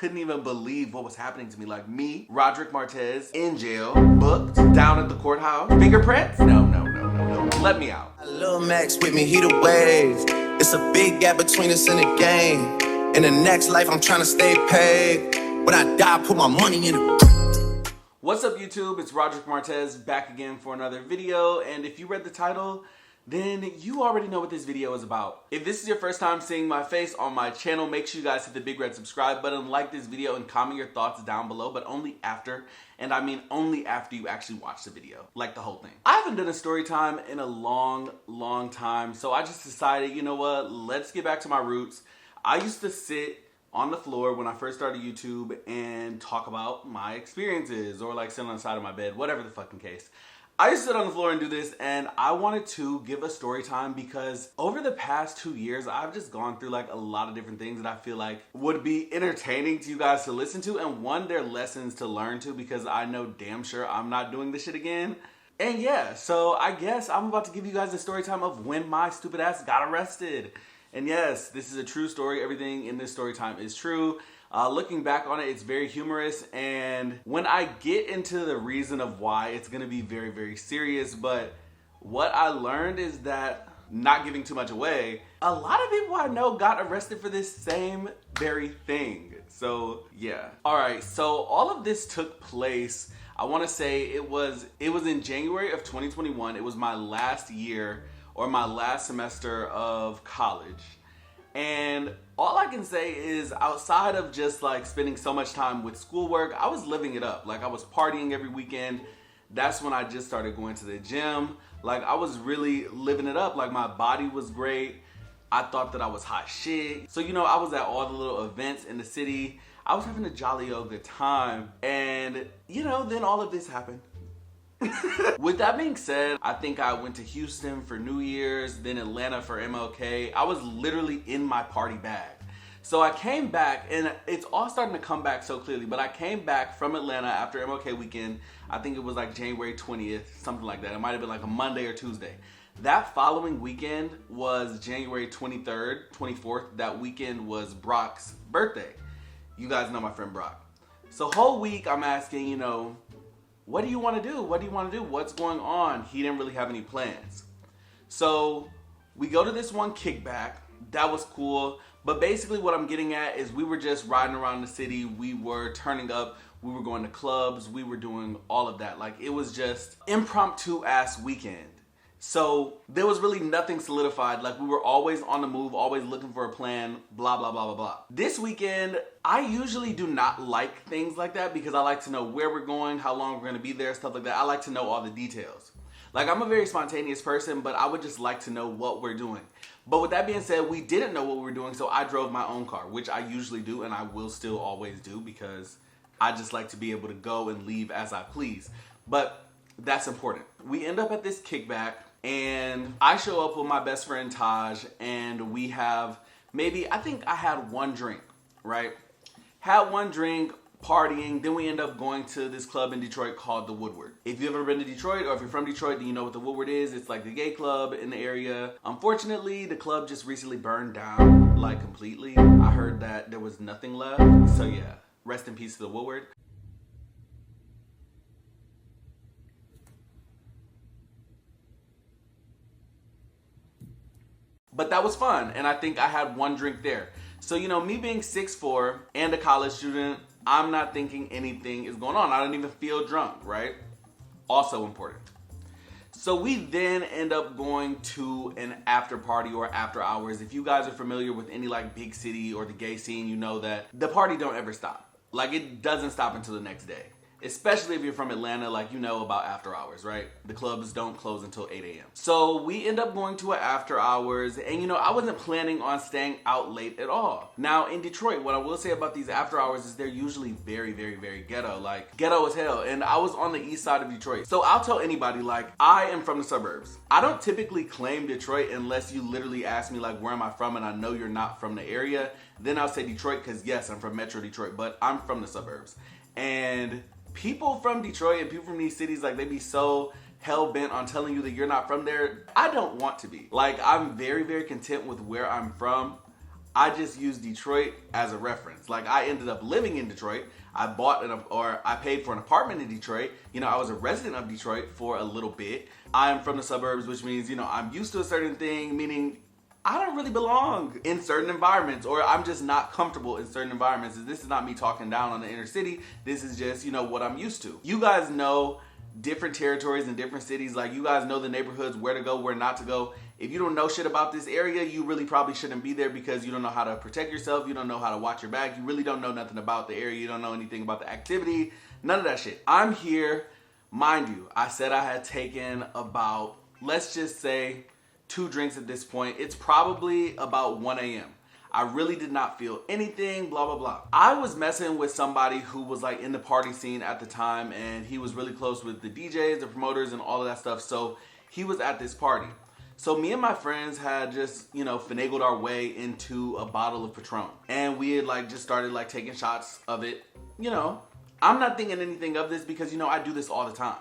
couldn't even believe what was happening to me. Like me, RODERICMARTEZ, in jail, booked, down at the courthouse, fingerprints? No. Let me out. Lil Max with me, he the wave. It's a big gap between us in the game. In the next life, I'm trying to stay paid. When I die, put my money in the... What's up, YouTube? It's RODERICMARTEZ back again for another video. And if you read the title, then you already know what this video is about. If this is your first time seeing my face on my channel, make sure you guys hit the big red subscribe button, like this video, and comment your thoughts down below, but only after, and I mean only after you actually watch the video, like the whole thing. I haven't done a story time in a long time, so I just decided, you know what, let's get back to my roots. I used to sit on the floor when I first started YouTube and talk about my experiences, or like sit on the side of my bed, whatever the fucking case. I used to sit on the floor and do this, and I wanted to give a story time because over the past 2 years, I've just gone through like a lot of different things that I feel like would be entertaining to you guys to listen to, and one, they're lessons to learn to, because I know damn sure I'm not doing this shit again. And yeah, so I guess I'm about to give you guys a story time of when my stupid ass got arrested. And yes, this is a true story. Everything in this story time is true. Looking back on it, it's very humorous, and when I get into the reason of why, it's gonna be very serious. But what I learned is that, not giving too much away, a lot of people I know got arrested for this same very thing. So yeah. Alright, so all of this took place, I wanna say it was in January of 2021. It was my last year, or my last semester of college. And all I can say is, outside of just like spending so much time with schoolwork, I was living it up. Like, I was partying every weekend. That's when I just started going to the gym. Like, I was really living it up. Like, my body was great. I thought that I was hot shit. So, you know, I was at all the little events in the city. I was having a jolly old good time. And, you know, then all of this happened. With that being said, I think I went to Houston for New Year's, then Atlanta for MLK. I was literally in my party bag. So I came back, and it's all starting to come back so clearly, but I came back from Atlanta after MLK weekend. I think it was like January 20th, something like that. It might have been like a Monday or Tuesday. That following weekend was January 23rd, 24th. That weekend was Brock's birthday. You guys know my friend Brock. So whole week I'm asking, you know, what do you want to do? What do you want to do? What's going on? He didn't really have any plans. So we go to this one kickback. That was cool. But basically what I'm getting at is we were just riding around the city. We were turning up. We were going to clubs. We were doing all of that. Like, it was just impromptu ass weekend. So there was really nothing solidified. Like, we were always on the move, always looking for a plan, blah, blah, blah, blah, blah. This weekend, I usually do not like things like that because I like to know where we're going, how long we're gonna be there, stuff like that. I like to know all the details. Like, I'm a very spontaneous person, but I would just like to know what we're doing. But with that being said, we didn't know what we were doing, so I drove my own car, which I usually do, and I will still always do, because I just like to be able to go and leave as I please. But that's important. We end up at this kickback, and I show up with my best friend Taj, and we have maybe, I think I had one drink, right? Had one drink, partying, then we end up going to this club in Detroit called the Woodward. If you've ever been to Detroit, or if you're from Detroit, then you know what the Woodward is. It's like the gay club in the area. Unfortunately, the club just recently burned down, like, completely. I heard that there was nothing left. So yeah, rest in peace to the Woodward. But that was fun, and I think I had one drink there. So, you know, me being 6'4" and a college student, I'm not thinking anything is going on. I don't even feel drunk, right? Also important. So we then end up going to an after party or after hours. If you guys are familiar with any like big city or the gay scene, you know that the party don't ever stop. Like, it doesn't stop until the next day. Especially if you're from Atlanta, like, you know about after hours, right? The clubs don't close until 8 a.m. So we end up going to an after hours, and you know, I wasn't planning on staying out late at all. Now in Detroit, what I will say about these after hours is they're usually very ghetto, like ghetto as hell. And I was on the east side of Detroit. So I'll tell anybody, like, I am from the suburbs. I don't typically claim Detroit unless you literally ask me, like, where am I from, and I know you're not from the area. Then I'll say Detroit, because yes, I'm from Metro Detroit, but I'm from the suburbs. And people from Detroit and people from these cities, like, they be so hell-bent on telling you that you're not from there. I don't want to be. Like, I'm very content with where I'm from. I just used Detroit as a reference. Like, I ended up living in Detroit. I paid for an apartment in Detroit. You know, I was a resident of Detroit for a little bit. I'm from the suburbs, which means, you know, I'm used to a certain thing, meaning I don't really belong in certain environments, or I'm just not comfortable in certain environments. This is not me talking down on the inner city. This is just, you know, what I'm used to. You guys know different territories and different cities. Like, you guys know the neighborhoods, where to go, where not to go. If you don't know shit about this area, you really probably shouldn't be there, because you don't know how to protect yourself. You don't know how to watch your back. You really don't know nothing about the area. You don't know anything about the activity. None of that shit. I'm here, mind you, I said I had taken about, let's just say, 2 drinks at this point. It's probably about 1 a.m. I really did not feel anything, blah, blah, blah. I was messing with somebody who was like in the party scene at the time, and he was really close with the DJs, the promoters, and all of that stuff. So he was at this party. So me and my friends had just, you know, finagled our way into a bottle of Patron. And we had like just started like taking shots of it. You know, I'm not thinking anything of this because, you know, I do this all the time.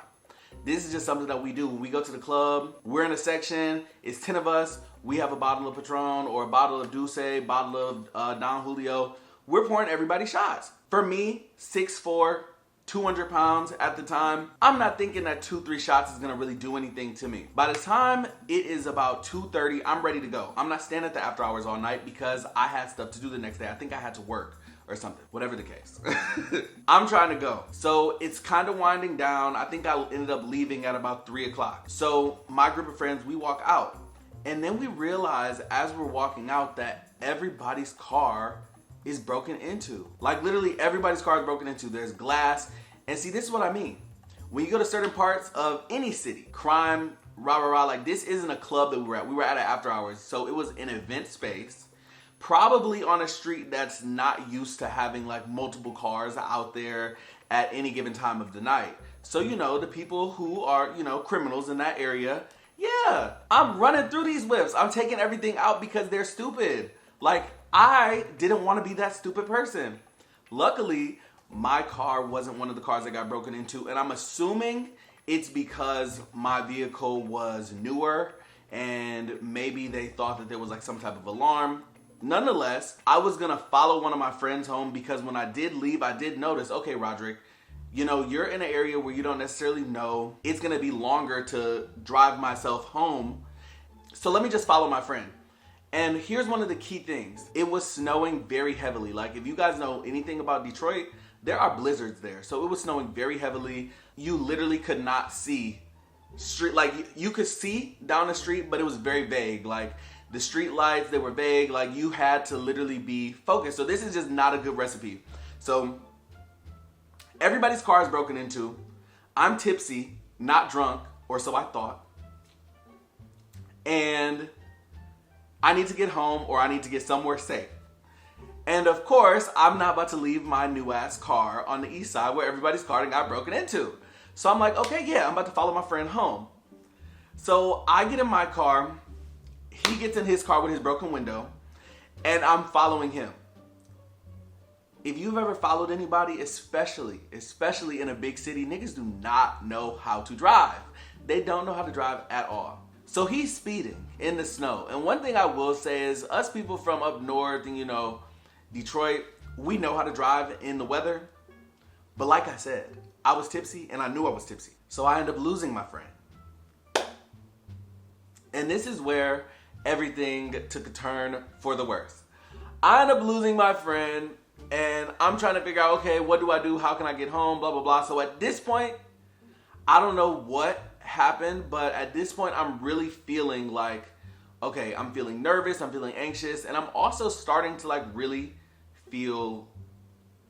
This is just something that we do. When we go to the club, we're in a section, it's 10 of us, we have a bottle of Patron or a bottle of Douce, bottle of Don Julio. We're pouring everybody shots. For me, 6'4", 200 pounds at the time, I'm not thinking that 2-3 shots is gonna really do anything to me. By the time it is about 2:30, I'm ready to go. I'm not staying at the after hours all night because I had stuff to do the next day. I think I had to work or something, whatever the case. I'm trying to go. So it's kind of winding down. I think I ended up leaving at about 3 o'clock. So my group of friends, we walk out. And then we realize as we're walking out that everybody's car is broken into. Like, literally everybody's car is broken into. There's glass. And see, this is what I mean. When you go to certain parts of any city, crime, rah, rah, rah, like, this isn't a club that we were at. We were at an after hours. So it was an event space, probably on a street that's not used to having like multiple cars out there at any given time of the night. So, you know, the people who are, you know, criminals in that area, yeah, I'm running through these whips. I'm taking everything out because they're stupid. Like, I didn't want to be that stupid person. Luckily, my car wasn't one of the cars that got broken into, and I'm assuming it's because my vehicle was newer and maybe they thought that there was like some type of alarm. Nonetheless, I was gonna follow one of my friends home because when I did leave, I did notice, okay, Roderick, you know, you're in an area where you don't necessarily know. It's gonna be longer to drive myself home. So let me just follow my friend. And here's one of the key things. It was snowing very heavily. Like, if you guys know anything about Detroit, there are blizzards there. So it was snowing very heavily. You literally could not see street, like you could see down the street, but it was very vague. Like, the street lights, they were vague. Like, you had to literally be focused. So this is just not a good recipe. So everybody's car is broken into. I'm tipsy, not drunk, or so I thought. And I need to get home, or I need to get somewhere safe. And of course, I'm not about to leave my new ass car on the east side where everybody's car got broken into. So I'm like, okay, yeah, I'm about to follow my friend home. So I get in my car. He gets in his car with his broken window, and I'm following him. If you've ever followed anybody, especially in a big city, niggas do not know how to drive. They don't know how to drive at all. So he's speeding in the snow. And one thing I will say is, us people from up north and, you know, Detroit, we know how to drive in the weather. But like I said, I was tipsy and I knew I was tipsy. So I ended up losing my friend. And this is where everything took a turn for the worse. I ended up losing my friend, and I'm trying to figure out, okay, what do I do? How can I get home? Blah, blah, blah. So at this point, I don't know what happened, but at this point, I'm really feeling like, okay, I'm feeling nervous, I'm feeling anxious, and I'm also starting to like really feel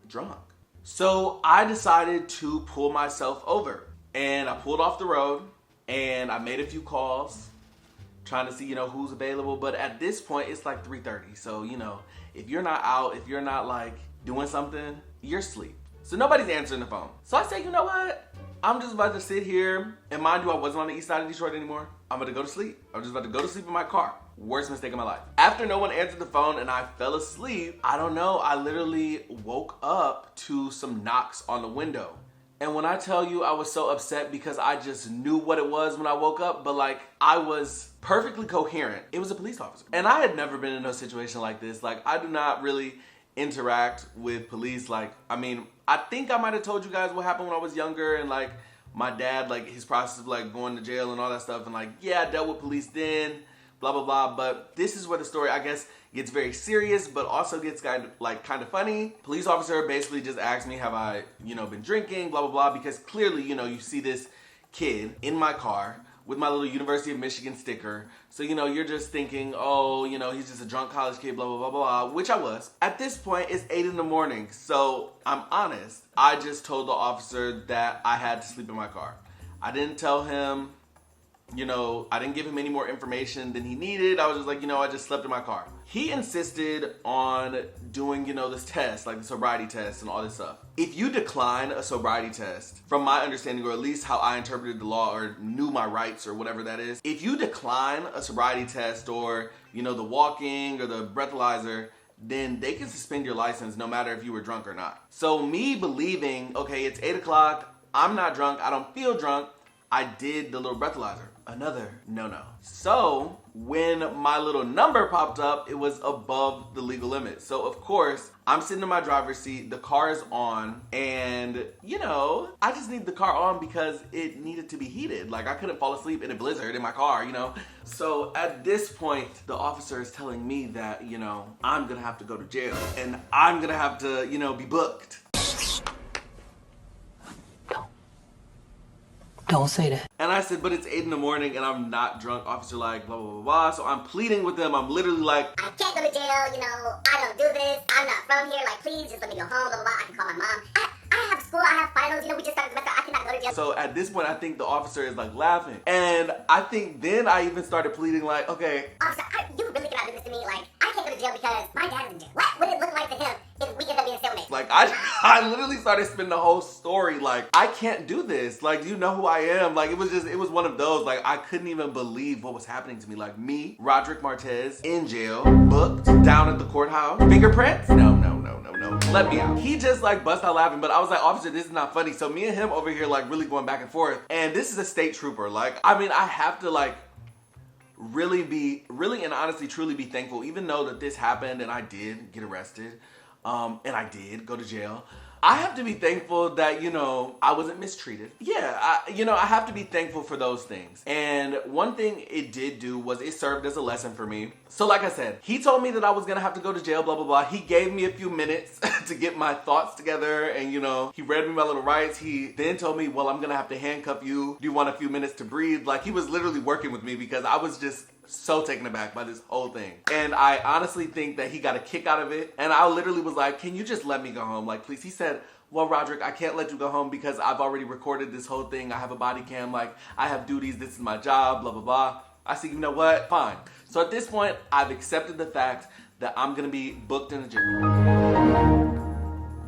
drunk. So I decided to pull myself over, and I pulled off the road, and I made a few calls, trying to see, you know, who's available. But at this point, it's like 3:30. So, you know, if you're not out, if you're not like doing something, you're asleep. So nobody's answering the phone. So I say, you know what? I'm just about to sit here. And mind you, I wasn't on the east side of Detroit anymore. I'm about to go to sleep. I'm just about to go to sleep in my car. Worst mistake of my life. After no one answered the phone and I fell asleep, I don't know, I literally woke up to some knocks on the window. And when I tell you I was so upset because I just knew what it was when I woke up, but like I was perfectly coherent. It was a police officer. And I had never been in a situation like this. Like I do not really interact with police. Like, I mean, I think I might have told you guys what happened when I was younger and like my dad, like his process of like going to jail and all that stuff. And like, yeah, I dealt with police then, blah, blah, blah. But this is where the story, I guess, gets very serious, but also gets kind of funny. Police officer basically just asked me, have I, been drinking, blah, blah, blah, because clearly, you see this kid in my car with my little University of Michigan sticker. So, you're just thinking, oh, he's just a drunk college kid, blah, blah, blah, blah, which I was. At this point, it's 8 in the morning, so I'm honest. I just told the officer that I had to sleep in my car. I didn't tell him, I didn't give him any more information than he needed. I was just like, I just slept in my car. He insisted on doing, this test, like the sobriety test and all this stuff. If you decline a sobriety test, from my understanding, or at least how I interpreted the law or knew my rights or whatever that is, if you decline a sobriety test or, the walking or the breathalyzer, then they can suspend your license no matter if you were drunk or not. So me believing, okay, it's 8 o'clock, I'm not drunk, I don't feel drunk, I did the little breathalyzer. Another no-no. So when my little number popped up, it was above the legal limit. So of course, I'm sitting in my driver's seat, the car is on, and I just need the car on because it needed to be heated. Like I couldn't fall asleep in a blizzard in my car, So at this point, the officer is telling me that, I'm gonna have to go to jail and I'm gonna have to, be booked. Don't say that. And I said, but it's 8 in the morning and I'm not drunk. Officer like, blah, blah, blah, blah. So I'm pleading with them. I'm literally like, I can't go to jail, I don't do this. I'm not from here. Like, please just let me go home, blah, blah, blah. I can call my mom. I have school, I have finals, we just started the semester. I cannot go to jail. So at this point, I think the officer is like laughing. And I think then I even started pleading like, okay. Officer, you really cannot do this to me. Like, I can't go to jail because my dad is in jail. What would it look like to him if we end up being cellmates? Like, I literally started spinning the whole story. Like, I can't do this. Like, do you know who I am? Like, it was one of those. Like, I couldn't even believe what was happening to me. Like, me, Roderick Martez, in jail, booked, down at the courthouse. Fingerprints? No. Let me out. He just like bust out laughing, but I was like, officer, this is not funny. So me and him over here like really going back and forth. And this is a state trooper. Like, I mean, I have to like really and honestly truly be thankful, even though that this happened and I did get arrested and I did go to jail. I have to be thankful that, I wasn't mistreated. Yeah, I have to be thankful for those things. And one thing it did do was it served as a lesson for me. So like I said, he told me that I was gonna have to go to jail, blah, blah, blah. He gave me a few minutes to get my thoughts together and, he read me my little rights. He then told me, well, I'm gonna have to handcuff you. Do you want a few minutes to breathe? Like, he was literally working with me because I was just so taken aback by this whole thing. And I honestly think that he got a kick out of it. And I literally was like, can you just let me go home? Like, please. He said, well, Roderick, I can't let you go home because I've already recorded this whole thing. I have a body cam, like, I have duties, this is my job, blah, blah, blah. I said, you know what? Fine. So at this point, I've accepted the fact that I'm gonna be booked in the jail.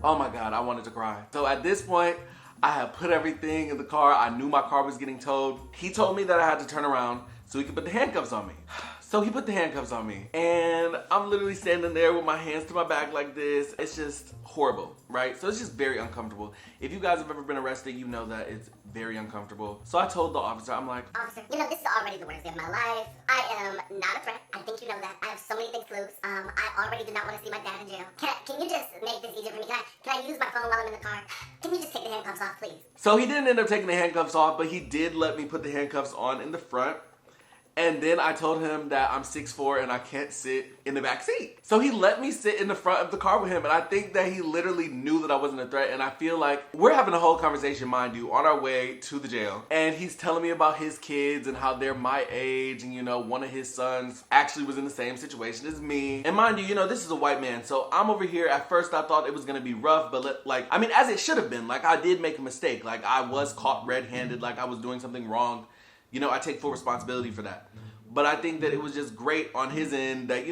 Oh my God, I wanted to cry. So at this point, I have put everything in the car. I knew my car was getting towed. He told me that I had to turn around so he could put the handcuffs on me. So he put the handcuffs on me and I'm literally standing there with my hands to my back like this. It's just horrible, right? So it's just very uncomfortable. If you guys have ever been arrested, you know that it's very uncomfortable. So I told the officer, I'm like, officer, this is already the worst day of my life. I am not a threat. I think you know that. I have so many things to lose. I already do not want to see my dad in jail. Can you just make this easier for me? Can I use my phone while I'm in the car? Can you just take the handcuffs off, please? So he didn't end up taking the handcuffs off, but he did let me put the handcuffs on in the front. And then I told him that I'm 6'4" and I can't sit in the back seat. So he let me sit in the front of the car with him. And I think that he literally knew that I wasn't a threat. And I feel like we're having a whole conversation, mind you, on our way to the jail. And he's telling me about his kids and how they're my age. And, one of his sons actually was in the same situation as me. And mind you, this is a white man. So I'm over here. At first, I thought it was going to be rough. But as it should have been. Like, I did make a mistake. Like, I was caught red-handed. Like, I was doing something wrong. I take full responsibility for that. But I think that it was just great on his end that,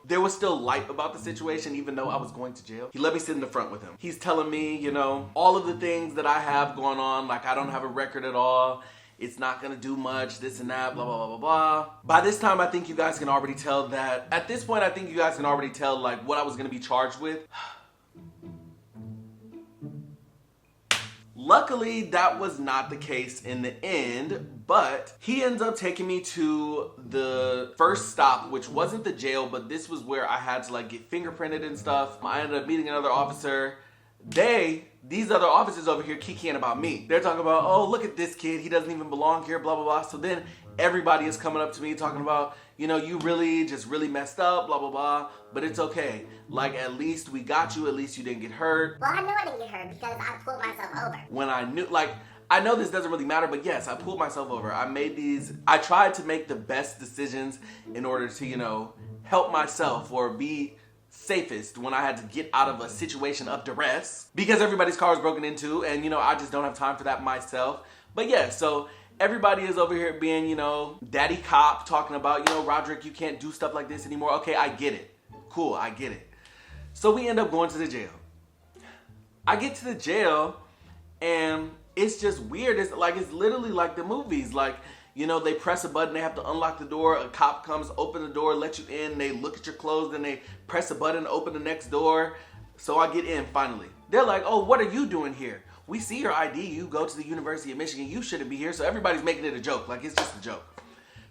there was still light about the situation even though I was going to jail. He let me sit in the front with him. He's telling me, all of the things that I have going on, like I don't have a record at all. It's not gonna do much, this and that, blah, blah, blah, blah, blah. By this time, I think you guys can already tell that. At this point, I think you guys can already tell what I was gonna be charged with. Luckily, that was not the case in the end, but he ends up taking me to the first stop, which wasn't the jail, but this was where I had to like get fingerprinted and stuff. I ended up meeting another officer. These other officers over here kikiing about me. They're talking about, oh, look at this kid, he doesn't even belong here, blah, blah, blah. So then everybody is coming up to me talking about, you know, you really messed up, blah, blah, blah, but it's okay. Like, at least we got you, at least you didn't get hurt. Well, I know I didn't get hurt because I pulled myself over. When I knew, like, I know this doesn't really matter, but yes, I pulled myself over. I tried to make the best decisions in order to, you know, help myself or be safest when I had to get out of a situation of duress because everybody's car was broken into and, you know, I just don't have time for that myself. But yeah, so everybody is over here being, you know, daddy cop, talking about, you know, Roderick, you can't do stuff like this anymore. Okay, I get it. Cool, I get it. So we end up going to the jail. I get to the jail and it's just weird. It's literally like the movies. Like, you know, they press a button, they have to unlock the door, a cop comes, open the door, let you in, they look at your clothes, then they press a button, open the next door. So I get in finally. They're like, oh, what are you doing here? We see your ID, you go to the University of Michigan, you shouldn't be here. So everybody's making it a joke, like it's just a joke.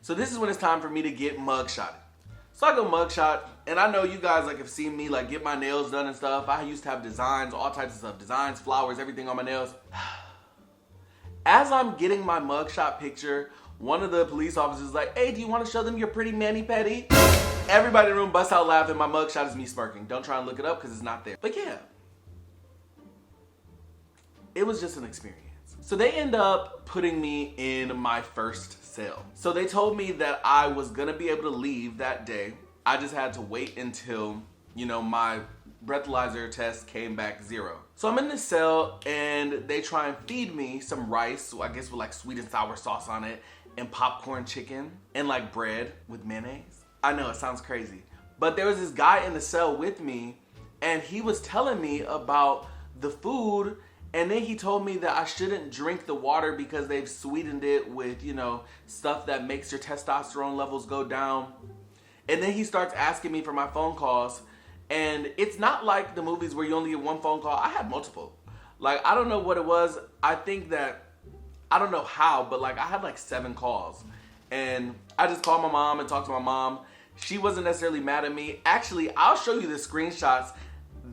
So this is when it's time for me to get mugshotted. So I go mugshot, and I know you guys like have seen me like get my nails done and stuff. I used to have designs, all types of stuff, designs, flowers, everything on my nails. As I'm getting my mugshot picture, one of the police officers is like, hey, do you want to show them your pretty mani-pedi? Everybody in the room busts out laughing. My mugshot is me smirking. Don't try and look it up because it's not there. But yeah, it was just an experience. So they end up putting me in my first cell. So they told me that I was gonna be able to leave that day. I just had to wait until, you know, my breathalyzer test came back 0. So I'm in this cell and they try and feed me some rice, so I guess with like sweet and sour sauce on it, and popcorn chicken, and like bread with mayonnaise. I know it sounds crazy, but there was this guy in the cell with me and he was telling me about the food, and then he told me that I shouldn't drink the water because they've sweetened it with, you know, stuff that makes your testosterone levels go down. And then he starts asking me for my phone calls. And it's not like the movies where you only get one phone call. I had multiple. Like, I don't know what it was. I think that, I don't know how, but like I had like 7 calls. And I just called my mom and talked to my mom. She wasn't necessarily mad at me. Actually, I'll show you the screenshots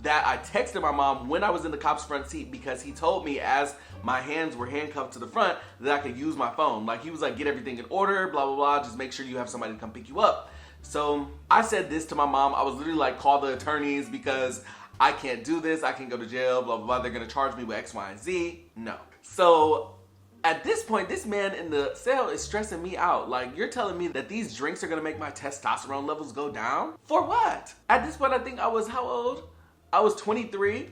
that I texted my mom when I was in the cop's front seat, because he told me as my hands were handcuffed to the front that I could use my phone. Like, he was like, get everything in order, blah, blah, blah. Just make sure you have somebody to come pick you up. So I said this to my mom. I was literally like, call the attorneys because I can't do this. I can go to jail, blah, blah, blah. They're going to charge me with X, Y, and Z. No. So at this point, this man in the cell is stressing me out. Like, you're telling me that these drinks are going to make my testosterone levels go down? For what? At this point, I think I was how old? I was 23.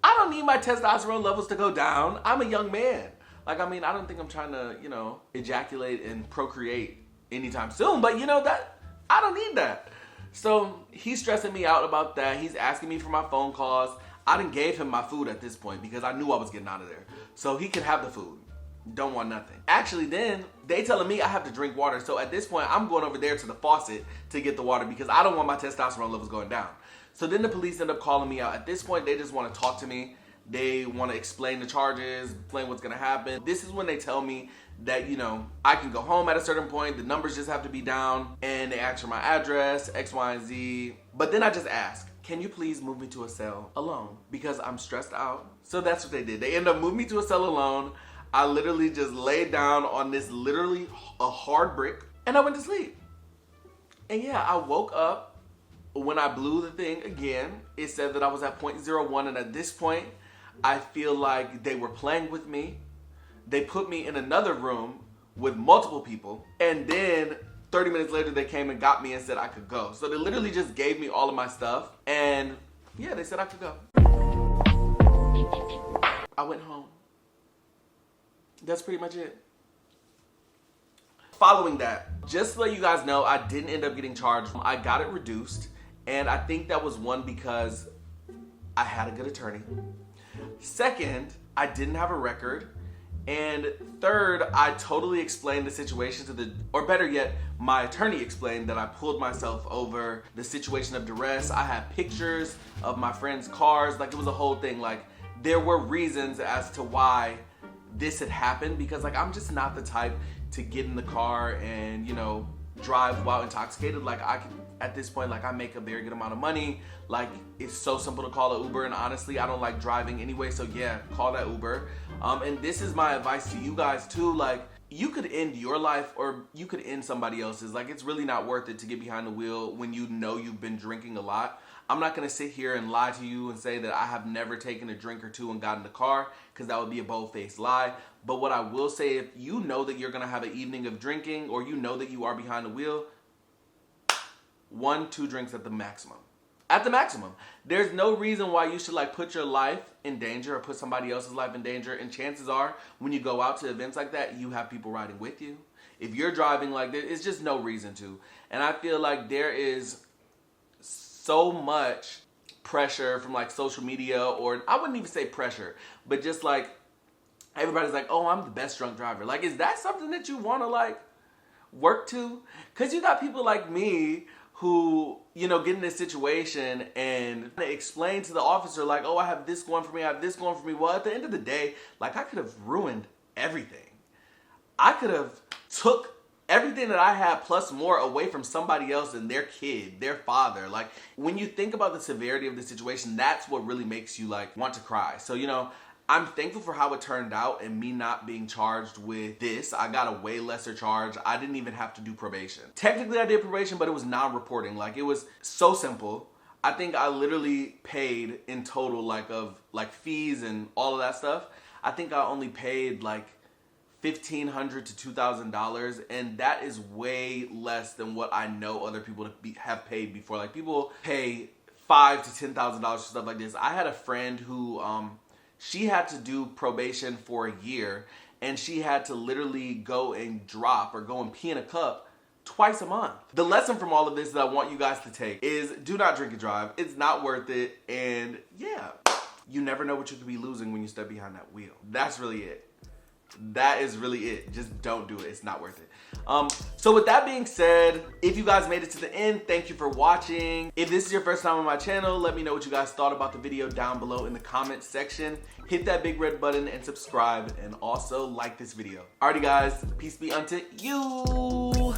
I don't need my testosterone levels to go down. I'm a young man. Like, I mean, I don't think I'm trying to, you know, ejaculate and procreate anytime soon, but you know that I don't need that. So he's stressing me out about that. He's asking me for my phone calls. I done gave him my food at this point because I knew I was getting out of there. So he can have the food. Don't want nothing. Actually, then they telling me I have to drink water. So at this point, I'm going over there to the faucet to get the water because I don't want my testosterone levels going down. So then the police end up calling me out. At this point, they just want to talk to me. They want to explain the charges, explain what's going to happen. This is when they tell me that, you know, I can go home at a certain point. The numbers just have to be down. And they ask for my address, X, Y, and Z. But then I just ask, can you please move me to a cell alone? Because I'm stressed out. So that's what they did. They end up moving me to a cell alone. I literally just laid down on this literally a hard brick. And I went to sleep. And yeah, I woke up. When I blew the thing again, it said that I was at 0.01, and at this point, I feel like they were playing with me. They put me in another room with multiple people, and then 30 minutes later, they came and got me and said I could go. So they literally just gave me all of my stuff, and yeah, they said I could go. I went home. That's pretty much it. Following that, just to let you guys know, I didn't end up getting charged. I got it reduced. And I think that was one because I had a good attorney. Second, I didn't have a record. And third, I totally explained the situation to or better yet, my attorney explained that I pulled myself over, the situation of duress. I had pictures of my friends' cars. Like, it was a whole thing. Like, there were reasons as to why this had happened, because like I'm just not the type to get in the car and, you know, drive while intoxicated. Like I can, at this point, like I make a very good amount of money. Like it's so simple to call an Uber, and honestly I don't like driving anyway, so yeah, call that Uber. And this is my advice to you guys too. Like you could end your life or you could end somebody else's. Like it's really not worth it to get behind the wheel when you know you've been drinking a lot. I'm not gonna sit here and lie to you and say that I have never taken a drink or two and got in the car, because that would be a bold-faced lie. But what I will say, if you know that you're gonna have an evening of drinking, or you know that you are behind the wheel, 1-2 drinks at the maximum. At the maximum. There's no reason why you should like put your life in danger or put somebody else's life in danger. And chances are, when you go out to events like that, you have people riding with you. If you're driving like this, it's just no reason to. And I feel like there is so much pressure from like social media, or I wouldn't even say pressure, but just like everybody's like, oh, I'm the best drunk driver. Like, is that something that you want to like work to? Because you got people like me who, you know, get in this situation and they explain to the officer like, oh, I have this going for me, I have this going for me. Well, at the end of the day, like I could have ruined everything. I could have took everything that I had plus more away from somebody else and their kid, their father. Like when you think about the severity of the situation, that's what really makes you like want to cry. So, you know, I'm thankful for how it turned out and me not being charged with this. I got a way lesser charge. I didn't even have to do probation. Technically I did probation, but it was non-reporting. Like it was so simple. I think I literally paid in total like of like fees and all of that stuff. I think I only paid like $1,500 to $2,000, and that is way less than what I know other people have paid before. Like people pay $5,000 to $10,000 for stuff like this. I had a friend who she had to do probation for a year, and she had to literally go and drop or go and pee in a cup twice a month. The lesson from all of this that I want you guys to take is do not drink and drive. It's not worth it, and yeah, you never know what you could be losing when you step behind that wheel. That's really it. That is really it. Just don't do it. It's not worth it. So with that being said, if you guys made it to the end, thank you for watching. If this is your first time on my channel, let me know what you guys thought about the video down below in the comments section. Hit that big red button and subscribe, and also like this video. Alrighty guys, peace be unto you.